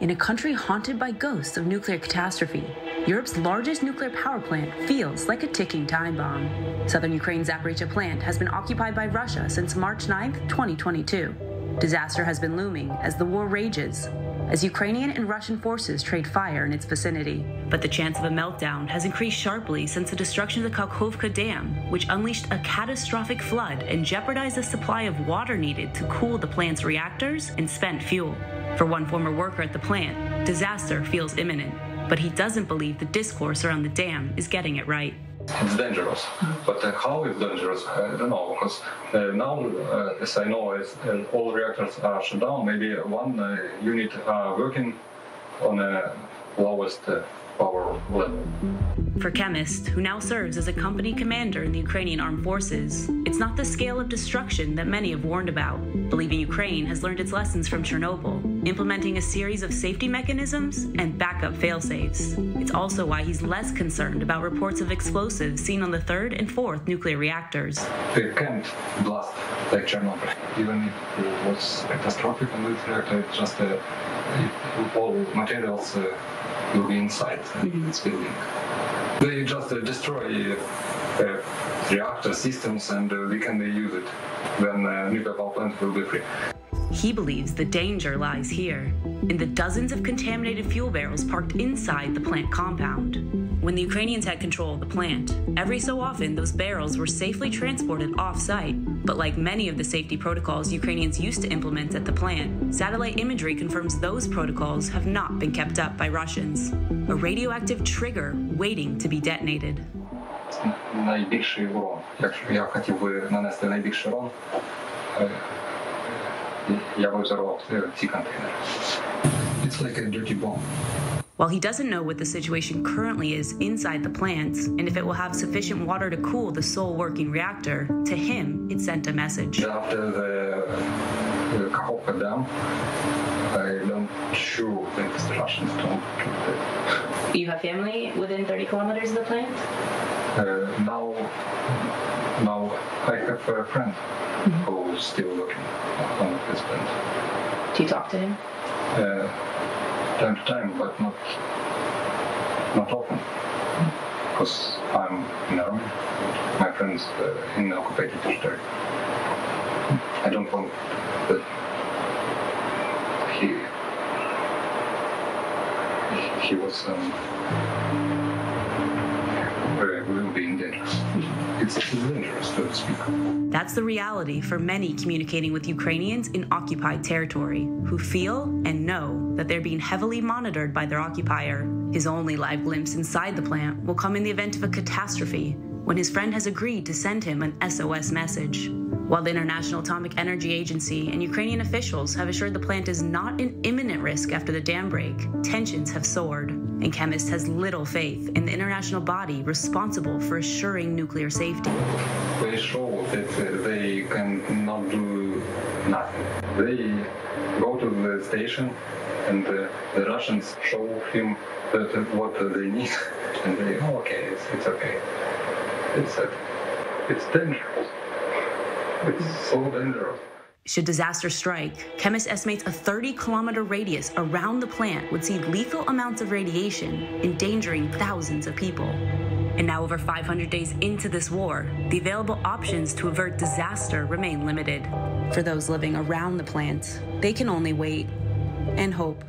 In a country haunted by ghosts of nuclear catastrophe, Europe's largest nuclear power plant feels like a ticking time bomb. Southern Ukraine's Zaporizhzhia plant has been occupied by Russia since March 9, 2022. Disaster has been looming as the war rages, as Ukrainian and Russian forces trade fire in its vicinity. But the chance of a meltdown has increased sharply since the destruction of the Kakhovka Dam, which unleashed a catastrophic flood and jeopardized the supply of water needed to cool the plant's reactors and spent fuel. For one former worker at the plant, disaster feels imminent, but he doesn't believe the discourse around the dam is getting it right. It's dangerous, but how it's dangerous, I don't know, because now, as I know, all reactors are shut down. Maybe one unit are working on the lowest power level. For chemist, who now serves as a company commander in the Ukrainian armed forces, it's not the scale of destruction that many have warned about, believing Ukraine has learned its lessons from Chernobyl, implementing a series of safety mechanisms and backup fail-safes. It's also why he's less concerned about reports of explosives seen on the third and fourth nuclear reactors. They can't blast like Chernobyl. Even if it was catastrophic on this reactor, it's just all materials will be inside this building. They just destroy reactor systems and we can use it when nuclear power plant will be free. He believes the danger lies here, in the dozens of contaminated fuel barrels parked inside the plant compound. When the Ukrainians had control of the plant, every so often those barrels were safely transported off-site. But like many of the safety protocols Ukrainians used to implement at the plant, satellite imagery confirms those protocols have not been kept up by Russians. A radioactive trigger waiting to be detonated. Найбільший урон. Якщо я хотів би нанести найбільший урон, я би взорвав ці контейнери. It's like a dirty bomb. While he doesn't know what the situation currently is inside the plant, and if it will have sufficient water to cool the sole working reactor, to him, it sent a message. After the Kakhovka Dam, I don't sure that the Russians don't do that. You have family within 30 kilometers of the plant? Now I have a friend who's still working on this plant. Do you talk to him? Time to time, but not often, because I'm in the army. My friend's in the occupied territory. I don't want that he was will be in danger. It's dangerous, so to speak. That's the reality for many communicating with Ukrainians in occupied territory, who feel and know that they're being heavily monitored by their occupier. His only live glimpse inside the plant will come in the event of a catastrophe, when his friend has agreed to send him an SOS message. While the International Atomic Energy Agency and Ukrainian officials have assured the plant is not an imminent risk after the dam break, tensions have soared, and chemist has little faith in the international body responsible for assuring nuclear safety. They show that they cannot do nothing. They go to the station and the Russians show him what they need, and they, okay, it's okay. It's dangerous. It's so dangerous. Should disaster strike, chemist estimates a 30-kilometer radius around the plant would see lethal amounts of radiation, endangering thousands of people. And now, over 500 days into this war, the available options to avert disaster remain limited. For those living around the plant, they can only wait and hope.